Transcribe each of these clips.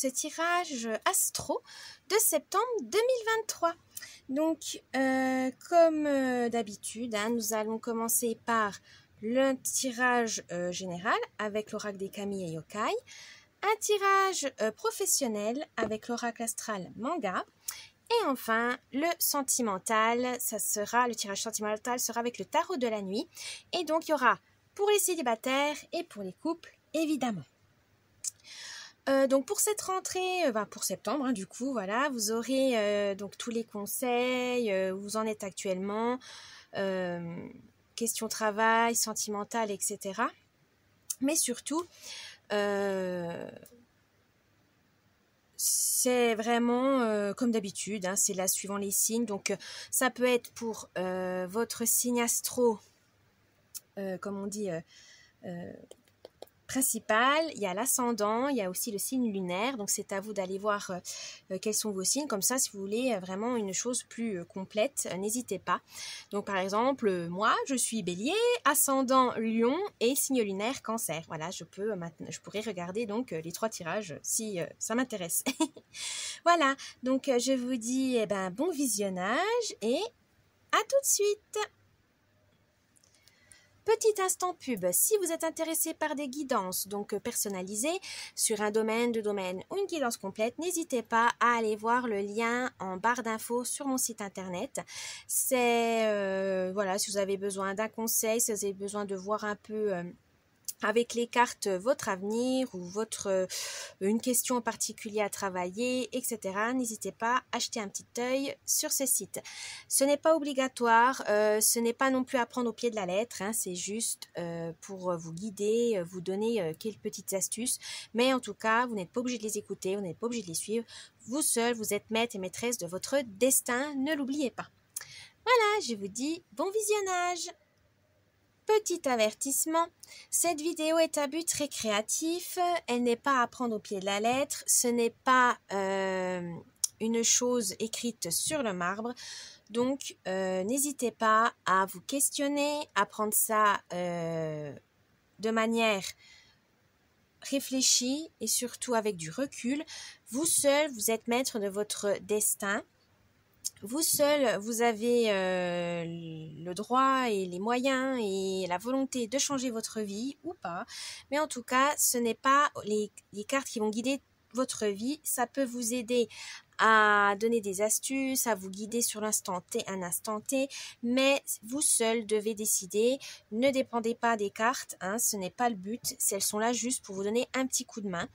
ce tirage astro de septembre 2023. Donc, comme d'habitude, nous allons commencer par le tirage général avec l'oracle des kami et yokai, un tirage professionnel avec l'oracle astral manga, et enfin le sentimental, le tirage sentimental sera avec le tarot de la nuit, et donc il y aura pour les célibataires et pour les couples évidemment. Donc pour cette rentrée, pour septembre, du coup, voilà, vous aurez donc tous les conseils, où vous en êtes actuellement, questions travail, sentimentales, etc. Mais surtout, c'est vraiment comme d'habitude, c'est là suivant les signes. Donc ça peut être pour votre signe astro, comme on dit, principal, il y a l'ascendant, il y a aussi le signe lunaire, donc c'est à vous d'aller voir quels sont vos signes, comme ça si vous voulez vraiment une chose plus complète, n'hésitez pas. Donc par exemple, moi je suis bélier, ascendant lion et signe lunaire cancer, voilà, je pourrais regarder donc les 3 tirages si ça m'intéresse. Voilà, donc je vous dis bon visionnage et à tout de suite. Petit instant pub, si vous êtes intéressé par des guidances donc personnalisées sur un domaine, 2 domaines ou une guidance complète, n'hésitez pas à aller voir le lien en barre d'infos sur mon site internet. C'est voilà, si vous avez besoin d'un conseil, si vous avez besoin de voir un peu avec les cartes votre avenir ou une question en particulier à travailler, etc. N'hésitez pas à jeter un petit œil sur ce site. Ce n'est pas obligatoire, ce n'est pas non plus à prendre au pied de la lettre, c'est juste pour vous guider, vous donner quelques petites astuces, mais en tout cas, vous n'êtes pas obligé de les écouter, vous n'êtes pas obligé de les suivre. Vous seul, vous êtes maître et maîtresse de votre destin, ne l'oubliez pas. Voilà, je vous dis bon visionnage. Petit avertissement, cette vidéo est à but récréatif, elle n'est pas à prendre au pied de la lettre, ce n'est pas une chose écrite sur le marbre, donc n'hésitez pas à vous questionner, à prendre ça de manière réfléchie et surtout avec du recul. Vous seul, vous êtes maître de votre destin. Vous seul, vous avez le droit et les moyens et la volonté de changer votre vie ou pas. Mais en tout cas, ce n'est pas les cartes qui vont guider votre vie. Ça peut vous aider à donner des astuces, à vous guider sur l'instant T, un instant T, mais vous seul devez décider. Ne dépendez pas des cartes, ce n'est pas le but. Elles sont là juste pour vous donner un petit coup de main.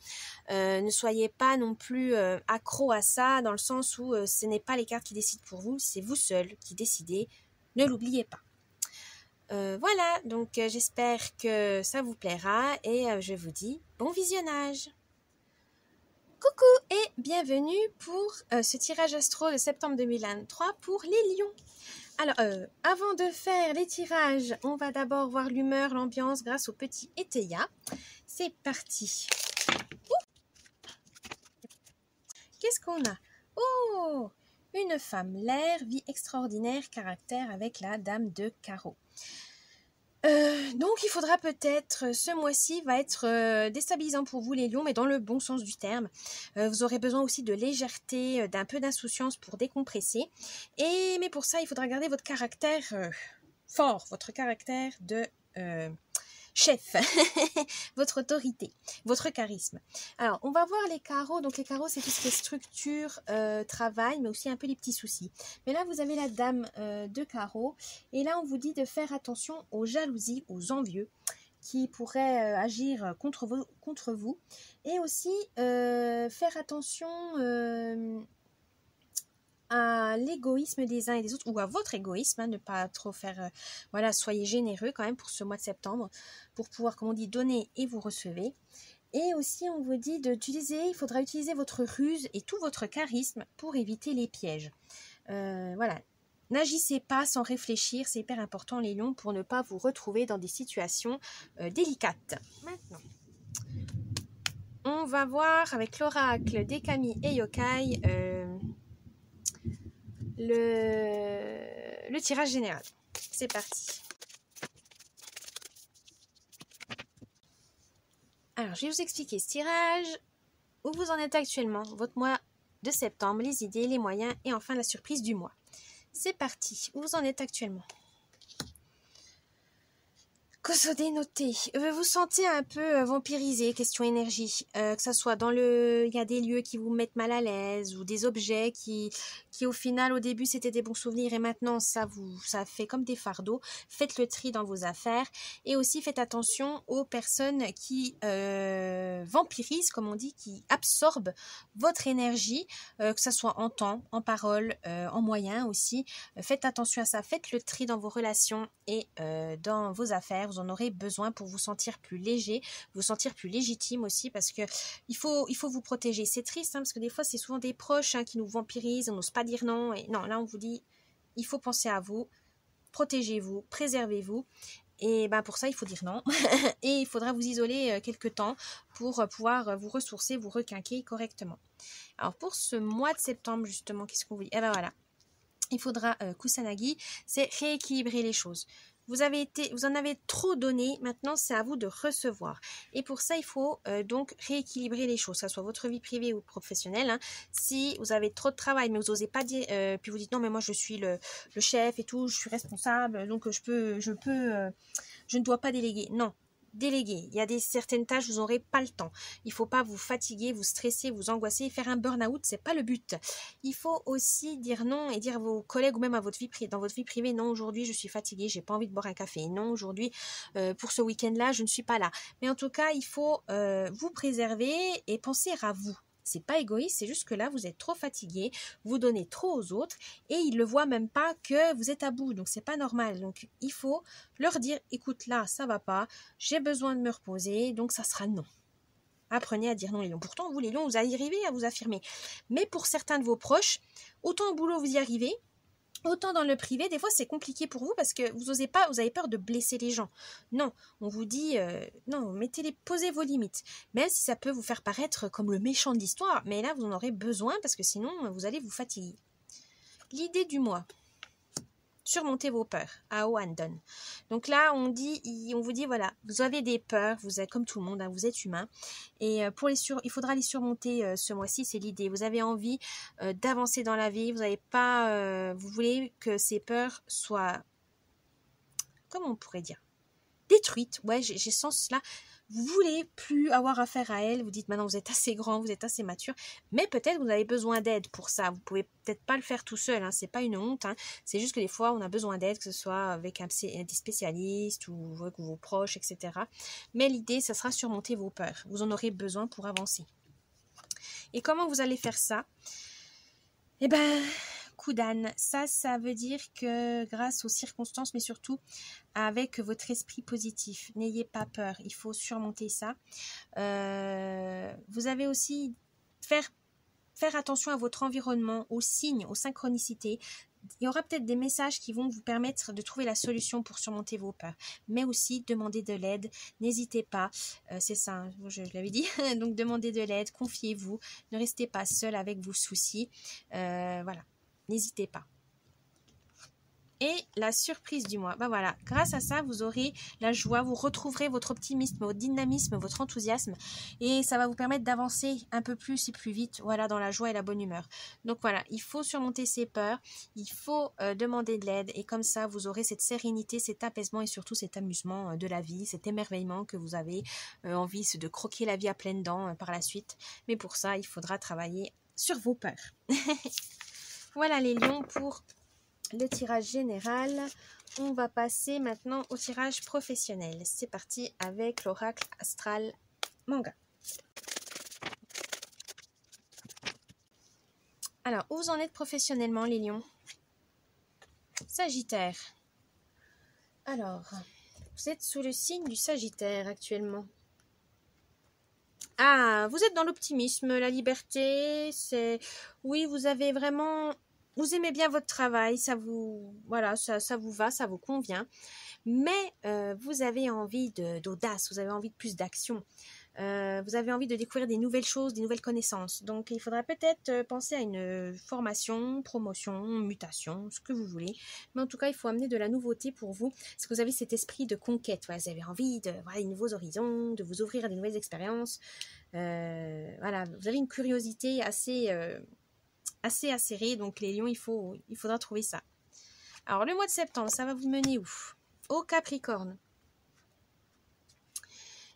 Ne soyez pas non plus accro à ça, dans le sens où ce n'est pas les cartes qui décident pour vous, c'est vous seul qui décidez. Ne l'oubliez pas. Voilà, donc j'espère que ça vous plaira et je vous dis bon visionnage. Coucou et bienvenue pour ce tirage astro de septembre 2023 pour les lions. Alors, avant de faire les tirages, on va d'abord voir l'humeur, l'ambiance grâce au petit Eteia. C'est parti. Qu'est-ce qu'on a? Oh, une femme, l'air, vie extraordinaire, caractère avec la dame de carreau. Donc il faudra peut-être, ce mois-ci va être déstabilisant pour vous les lions, mais dans le bon sens du terme. Vous aurez besoin aussi de légèreté, d'un peu d'insouciance pour décompresser. Mais pour ça, il faudra garder votre caractère fort, votre caractère de chef, votre autorité, votre charisme. Alors, on va voir les carreaux. Donc, les carreaux, c'est tout ce qui est structure, travail, mais aussi un peu les petits soucis. Mais là, vous avez la dame de carreaux. Et là, on vous dit de faire attention aux jalousies, aux envieux qui pourraient agir contre vous. Et aussi, faire attention à l'égoïsme des uns et des autres, ou à votre égoïsme, ne pas trop faire, voilà, soyez généreux quand même pour ce mois de septembre, pour pouvoir, comme on dit, donner et vous recevez. Et aussi, on vous dit il faudra utiliser votre ruse et tout votre charisme pour éviter les pièges. Voilà, n'agissez pas sans réfléchir, c'est hyper important les lions, pour ne pas vous retrouver dans des situations délicates. Maintenant, on va voir avec l'oracle des kami et yokai le tirage général. C'est parti. Alors, je vais vous expliquer ce tirage. où vous en êtes actuellement, votre mois de septembre, les idées, les moyens et enfin la surprise du mois. C'est parti, où vous en êtes actuellement? Kosodé noté. Vous sentez un peu vampirisé, question énergie. Que ça soit il y a des lieux qui vous mettent mal à l'aise ou des objets qui au final au début c'était des bons souvenirs et maintenant ça fait comme des fardeaux. Faites le tri dans vos affaires et aussi faites attention aux personnes qui vampirisent, comme on dit, qui absorbent votre énergie, que ça soit en temps, en parole, en moyens aussi. Faites attention à ça. Faites le tri dans vos relations et dans vos affaires. Vous en aurez besoin pour vous sentir plus léger, vous sentir plus légitime aussi parce que il faut vous protéger. C'est triste parce que des fois c'est souvent des proches qui nous vampirisent, on n'ose pas dire non. Et non, là on vous dit, il faut penser à vous, protégez-vous, préservez-vous. Et pour ça, il faut dire non. Et il faudra vous isoler quelques temps pour pouvoir vous ressourcer, vous requinquer correctement. Alors pour ce mois de septembre justement, qu'est-ce qu'on vous dit? Eh ben voilà. Il faudra Kusanagi, c'est rééquilibrer les choses. Vous en avez trop donné, maintenant c'est à vous de recevoir. Et pour ça, il faut donc rééquilibrer les choses, que ce soit votre vie privée ou professionnelle. Si vous avez trop de travail, mais vous n'osez pas dire, puis vous dites non, mais moi je suis le chef et tout, je suis responsable, donc je ne dois pas déléguer. Non. Déléguer. Il y a certaines tâches, vous n'aurez pas le temps. Il ne faut pas vous fatiguer, vous stresser, vous angoisser, faire un burn-out, c'est pas le but. Il faut aussi dire non et dire à vos collègues ou même à dans votre vie privée, non, aujourd'hui je suis fatiguée, j'ai pas envie de boire un café. Non, aujourd'hui, pour ce week-end-là, je ne suis pas là. Mais en tout cas, il faut vous préserver et penser à vous. C'est pas égoïste, c'est juste que là, vous êtes trop fatigué, vous donnez trop aux autres et ils ne voient même pas que vous êtes à bout. Donc, c'est pas normal. Donc, il faut leur dire, écoute, là, ça va pas, j'ai besoin de me reposer, donc ça sera non. Apprenez à dire non les lions. Pourtant, vous les lions, vous arrivez à vous affirmer. Mais pour certains de vos proches, autant au boulot vous y arrivez, autant dans le privé, des fois c'est compliqué pour vous parce que vous osez pas, vous avez peur de blesser les gens. Non, on vous dit non, posez vos limites. Même si ça peut vous faire paraître comme le méchant de l'histoire, mais là vous en aurez besoin parce que sinon vous allez vous fatiguer. L'idée du mois. Surmonter vos peurs à Oandon. Donc là, on vous dit voilà, vous avez des peurs, vous êtes comme tout le monde, vous êtes humain, et il faudra les surmonter ce mois-ci, c'est l'idée. Vous avez envie d'avancer dans la vie, vous voulez que ces peurs soient, comment on pourrait dire, détruites. Ouais, j'ai sens cela. Vous voulez plus avoir affaire à elle, vous dites maintenant vous êtes assez grand, vous êtes assez mature, mais peut-être vous avez besoin d'aide pour ça. Vous pouvez peut-être pas le faire tout seul, c'est pas une honte, c'est juste que des fois on a besoin d'aide, que ce soit avec des spécialistes ou avec vos proches, etc. Mais l'idée, ça sera surmonter vos peurs. Vous en aurez besoin pour avancer. Et comment vous allez faire ça? Eh ben, Kudan, ça veut dire que grâce aux circonstances, mais surtout avec votre esprit positif, n'ayez pas peur, il faut surmonter ça. Vous avez aussi faire attention à votre environnement, aux signes, aux synchronicités. Il y aura peut-être des messages qui vont vous permettre de trouver la solution pour surmonter vos peurs, mais aussi demander de l'aide, n'hésitez pas, c'est ça, je l'avais dit, donc demandez de l'aide, confiez-vous, ne restez pas seul avec vos soucis, voilà, n'hésitez pas. Et la surprise du mois, voilà, grâce à ça, vous aurez la joie, vous retrouverez votre optimisme, votre dynamisme, votre enthousiasme et ça va vous permettre d'avancer un peu plus et plus vite, voilà, dans la joie et la bonne humeur. Donc voilà, il faut surmonter ses peurs, il faut demander de l'aide et comme ça, vous aurez cette sérénité, cet apaisement et surtout cet amusement de la vie, cet émerveillement que vous avez envie de croquer la vie à pleines dents par la suite. Mais pour ça, il faudra travailler sur vos peurs. Voilà les lions pour le tirage général. On va passer maintenant au tirage professionnel. C'est parti avec l'oracle astral manga. Alors, où vous en êtes professionnellement, les lions? Sagittaire. Alors, vous êtes sous le signe du Sagittaire actuellement. Ah, vous êtes dans l'optimisme, la liberté, oui, vous avez vraiment... Vous aimez bien votre travail, ça vous va, ça vous convient. Mais vous avez envie d'audace, vous avez envie de plus d'action. vous avez envie de découvrir des nouvelles choses, des nouvelles connaissances. Donc, il faudra peut-être penser à une formation, promotion, mutation, ce que vous voulez. Mais en tout cas, il faut amener de la nouveauté pour vous, parce que vous avez cet esprit de conquête. Voilà, vous avez envie de voir de nouveaux horizons, de vous ouvrir à de nouvelles expériences. Voilà, vous avez une curiosité assez acérée. Donc, les lions, il faudra trouver ça. Alors, le mois de septembre, ça va vous mener où? Au Capricorne.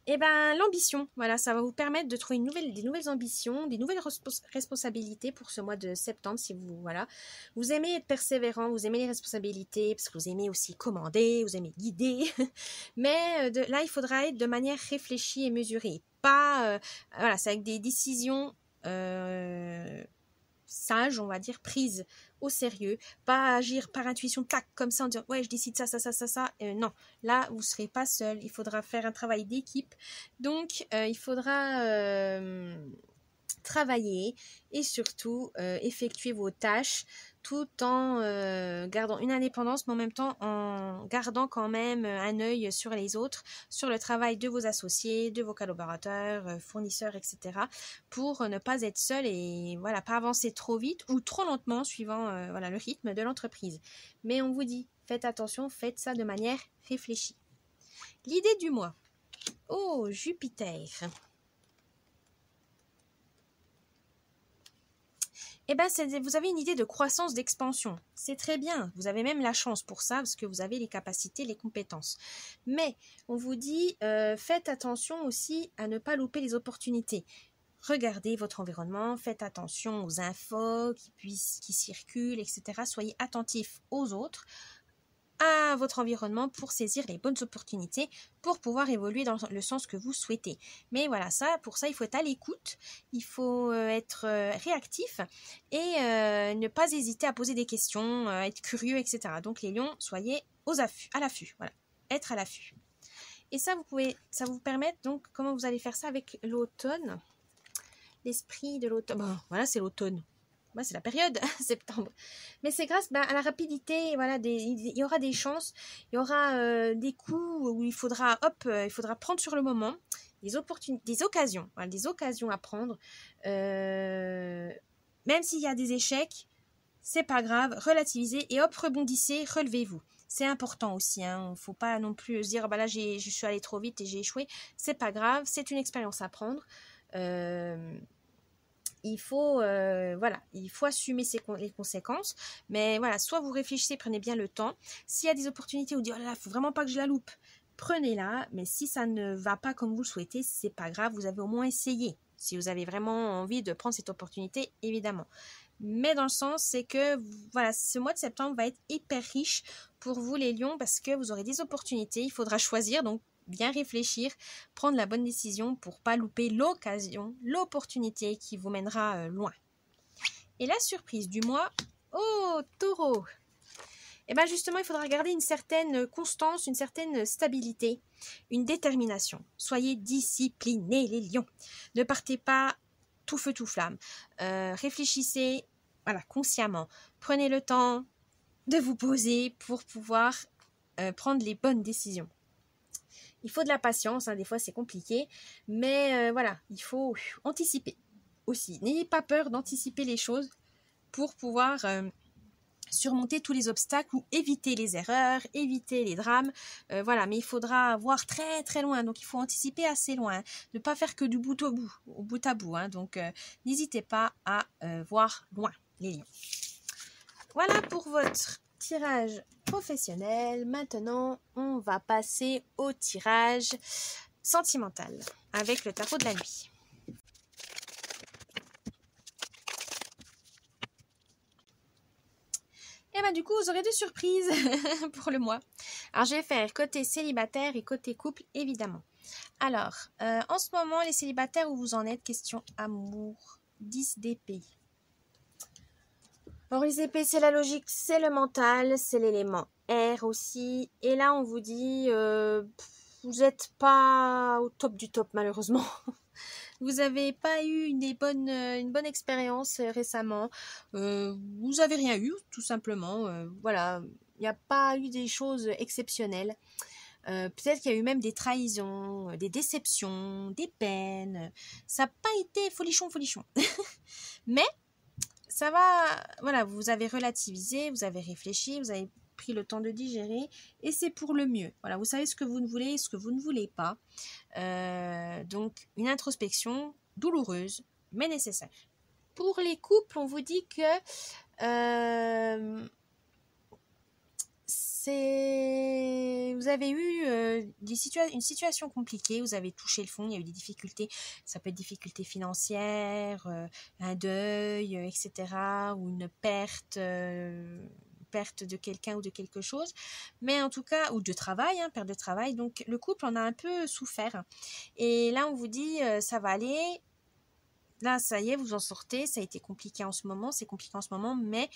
Eh bien, l'ambition, voilà, ça va vous permettre de trouver des nouvelles ambitions, des nouvelles responsabilités pour ce mois de septembre, si vous, voilà. Vous aimez être persévérant, vous aimez les responsabilités, parce que vous aimez aussi commander, vous aimez guider. Mais là, il faudra être de manière réfléchie et mesurée. Pas, voilà, c'est avec des décisions sages, on va dire, prises au sérieux, pas agir par intuition, tac, comme ça, en disant, ouais, je décide ça. Non, là, vous ne serez pas seul, il faudra faire un travail d'équipe. Donc, il faudra travailler et surtout effectuer vos tâches tout en gardant une indépendance, mais en même temps en gardant quand même un œil sur les autres, sur le travail de vos associés, de vos collaborateurs, fournisseurs, etc. pour ne pas être seul et voilà, pas avancer trop vite ou trop lentement suivant voilà, le rythme de l'entreprise. Mais on vous dit, faites attention, faites ça de manière réfléchie. L'idée du mois. Oh, Jupiter. Eh bien, vous avez une idée de croissance, d'expansion. C'est très bien. Vous avez même la chance pour ça parce que vous avez les capacités, les compétences. Mais on vous dit, faites attention aussi à ne pas louper les opportunités. Regardez votre environnement, faites attention aux infos qui circulent, etc. Soyez attentifs aux autres, à votre environnement pour saisir les bonnes opportunités pour pouvoir évoluer dans le sens que vous souhaitez. Mais voilà, pour ça, il faut être à l'écoute, il faut être réactif et ne pas hésiter à poser des questions, être curieux, etc. Donc les lions, soyez à l'affût, voilà, être à l'affût. Et ça, ça vous permet donc, comment vous allez faire ça avec l'automne, l'esprit de l'automne. Bon, voilà, c'est l'automne. Ouais, c'est la période, septembre. Mais c'est grâce à la rapidité, voilà, il y aura des chances, il y aura des coups où il faudra prendre sur le moment, des occasions, voilà, des occasions à prendre. Même s'il y a des échecs, c'est pas grave, relativisez et hop, rebondissez, relevez-vous. C'est important aussi, hein, faut pas non plus se dire, là, je suis allée trop vite et j'ai échoué. C'est pas grave, c'est une expérience à prendre. Il faut assumer les conséquences, mais voilà, soit vous réfléchissez, prenez bien le temps. S'il y a des opportunités où vous dites, oh là là, faut vraiment pas que je la loupe, prenez-la, mais si ça ne va pas comme vous le souhaitez, c'est pas grave, vous avez au moins essayé. Si vous avez vraiment envie de prendre cette opportunité, évidemment. Mais dans le sens, c'est que voilà, ce mois de septembre va être hyper riche pour vous les lions parce que vous aurez des opportunités, il faudra choisir, donc bien réfléchir, prendre la bonne décision pour pas louper l'occasion, l'opportunité qui vous mènera loin. Et la surprise du mois, oh, Taureau. Et bien justement, il faudra garder une certaine constance, une certaine stabilité, une détermination. Soyez disciplinés les lions. Ne partez pas tout feu tout flamme. Réfléchissez, voilà, consciemment. Prenez le temps de vous poser pour pouvoir prendre les bonnes décisions. Il faut de la patience, hein, des fois c'est compliqué, mais voilà, il faut anticiper aussi. N'ayez pas peur d'anticiper les choses pour pouvoir surmonter tous les obstacles ou éviter les erreurs, éviter les drames. Voilà, mais il faudra voir très très loin, donc il faut anticiper assez loin, ne pas faire que du bout à bout. Hein, donc n'hésitez pas à voir loin, les lions. Voilà pour votre tirage professionnel. Maintenant, on va passer au tirage sentimental avec le tarot de la nuit. Et ben du coup, vous aurez deux surprises pour le mois. Alors, je vais faire côté célibataire et côté couple, évidemment. Alors, en ce moment, les célibataires, où vous en êtes? Question amour, 10 d'épée. Alors les épées, c'est la logique, c'est le mental, c'est l'élément air aussi. Et là, on vous dit, vous n'êtes pas au top du top, malheureusement. Vous n'avez pas eu une bonne expérience récemment. Vous n'avez rien eu, tout simplement. Voilà, il n'y a pas eu des choses exceptionnelles. Peut-être qu'il y a eu même des trahisons, des déceptions, des peines. Ça n'a pas été folichon. Mais ça va, voilà, vous avez relativisé, vous avez réfléchi, vous avez pris le temps de digérer et c'est pour le mieux. Voilà, vous savez ce que vous ne voulez et ce que vous ne voulez pas. Donc, une introspection douloureuse, mais nécessaire. Pour les couples, on vous dit que vous avez eu une situation compliquée, vous avez touché le fond, il y a eu des difficultés, ça peut être difficultés financières, un deuil, etc., ou une perte de quelqu'un ou de quelque chose, mais en tout cas, ou de travail, perte de travail, donc le couple en a un peu souffert, et là on vous dit ça va aller. Là, ça y est, vous en sortez, ça a été compliqué en ce moment, c'est compliqué en ce moment, mais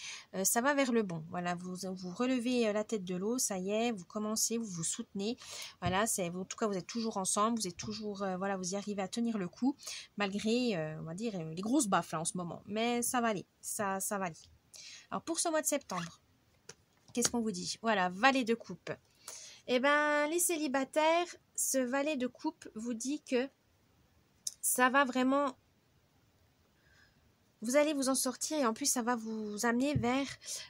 ça va vers le bon. Voilà, vous relevez la tête de l'eau, ça y est, vous commencez, vous vous soutenez. Voilà, en tout cas, vous êtes toujours ensemble, vous êtes toujours, voilà, vous y arrivez à tenir le coup, malgré, on va dire, les grosses baffes là en ce moment. Mais ça va aller, ça va aller. Alors, pour ce mois de septembre, qu'est-ce qu'on vous dit? Voilà, valet de coupe. Eh bien, les célibataires, ce valet de coupe vous dit que ça va vraiment... Vous allez vous en sortir et en plus ça va vous amener vers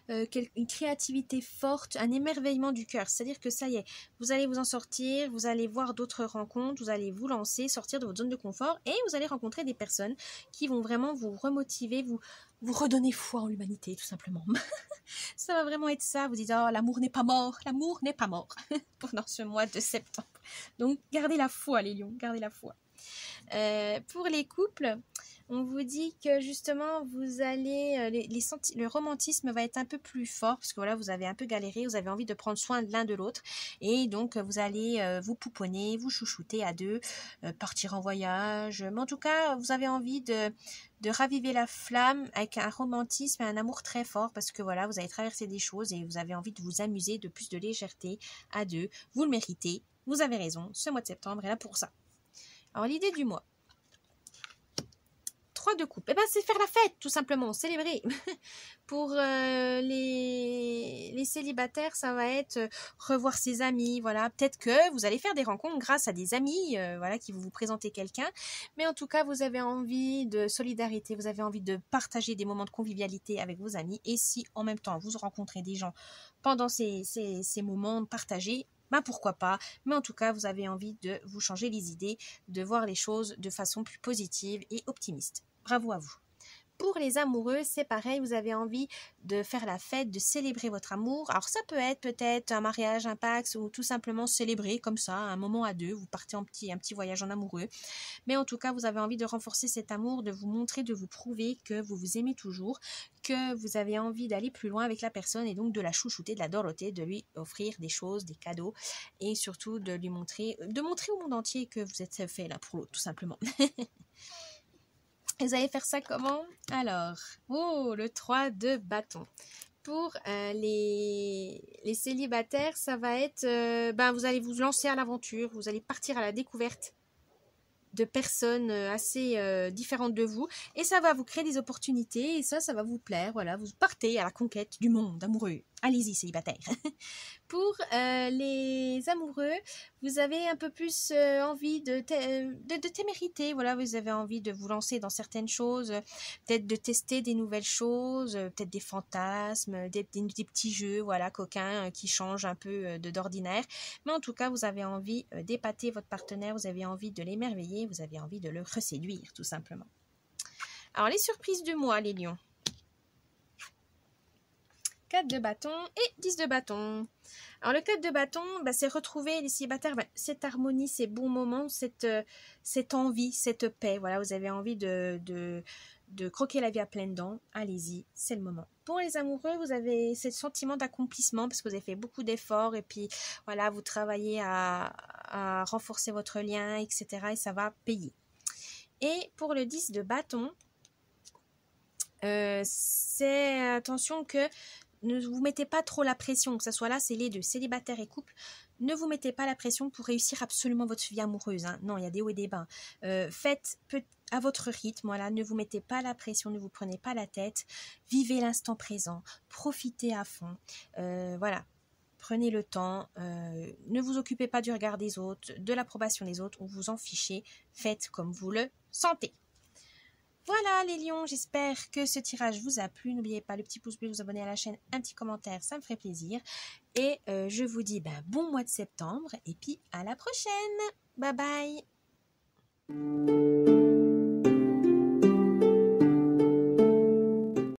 une créativité forte, un émerveillement du cœur. C'est-à-dire que ça y est, vous allez vous en sortir, vous allez voir d'autres rencontres, vous allez vous lancer, sortir de votre zone de confort et vous allez rencontrer des personnes qui vont vraiment vous remotiver, vous redonner foi en l'humanité tout simplement. Ça va vraiment être ça, vous dites oh l'amour n'est pas mort pendant ce mois de septembre. Donc gardez la foi les lions, gardez la foi. Pour les couples, on vous dit que justement vous allez le romantisme va être un peu plus fort parce que voilà vous avez un peu galéré, vous avez envie de prendre soin de l'un de l'autre et donc vous allez vous pouponner, vous chouchouter à deux, partir en voyage, mais en tout cas vous avez envie de raviver la flamme avec un romantisme et un amour très fort parce que voilà vous avez traversé des choses et vous avez envie de vous amuser, de plus de légèreté à deux, vous le méritez, vous avez raison, ce mois de septembre est là pour ça. Alors l'idée du mois, 3 de coupe, c'est faire la fête tout simplement, célébrer. Pour les célibataires, ça va être revoir ses amis, voilà. Peut-être que vous allez faire des rencontres grâce à des amis, voilà, qui vont vous présenter quelqu'un. Mais en tout cas, vous avez envie de solidarité, vous avez envie de partager des moments de convivialité avec vos amis. Et si en même temps vous rencontrez des gens pendant ces moments partagés, pourquoi pas, mais en tout cas vous avez envie de vous changer les idées, de voir les choses de façon plus positive et optimiste. Bravo à vous. Pour les amoureux, c'est pareil, vous avez envie de faire la fête, de célébrer votre amour. Alors ça peut être peut-être un mariage, un Pacs ou tout simplement célébrer comme ça, un moment à deux, vous partez un petit voyage en amoureux. Mais en tout cas, vous avez envie de renforcer cet amour, de vous montrer, de vous prouver que vous vous aimez toujours, que vous avez envie d'aller plus loin avec la personne et donc de la chouchouter, de la dorloter, de lui offrir des choses, des cadeaux et surtout de lui montrer, au monde entier que vous êtes fait l'un pour l'autre, tout simplement. Vous allez faire ça comment? Alors, le 3 de bâton. Pour les célibataires, ça va être, vous allez vous lancer à l'aventure, vous allez partir à la découverte de personnes assez différentes de vous et ça va vous créer des opportunités et ça va vous plaire. Voilà, vous partez à la conquête du monde amoureux. Allez-y, célibataires. Pour les amoureux, vous avez un peu plus envie de témérité. Voilà, vous avez envie de vous lancer dans certaines choses, peut-être de tester des nouvelles choses, peut-être des fantasmes, des petits jeux, voilà, coquins qui changent un peu d'ordinaire. Mais en tout cas, vous avez envie d'épater votre partenaire, vous avez envie de l'émerveiller, vous avez envie de le reséduire, tout simplement. Alors, les surprises du mois, les lions. 4 de bâton et 10 de bâton. Alors le 4 de bâton, c'est retrouver les célibataires, cette harmonie, ces bons moments, cette envie, cette paix. Voilà, vous avez envie de croquer la vie à pleines dents. Allez-y, c'est le moment. Pour les amoureux, vous avez ce sentiment d'accomplissement parce que vous avez fait beaucoup d'efforts et puis voilà, vous travaillez à renforcer votre lien, etc. et ça va payer. Et pour le 10 de bâton, c'est attention que ne vous mettez pas trop la pression, que ce soit là, c'est les deux, célibataire et couple. Ne vous mettez pas la pression pour réussir absolument votre vie amoureuse. Non, il y a des hauts et des bas. Faites à votre rythme, voilà. Ne vous mettez pas la pression, ne vous prenez pas la tête. Vivez l'instant présent, profitez à fond. Voilà. prenez le temps, ne vous occupez pas du regard des autres, de l'approbation des autres, ou vous en fichez, faites comme vous le sentez. Voilà les lions, j'espère que ce tirage vous a plu. N'oubliez pas le petit pouce bleu, vous abonner à la chaîne, un petit commentaire, ça me ferait plaisir. Et je vous dis bon mois de septembre et puis à la prochaine. Bye bye.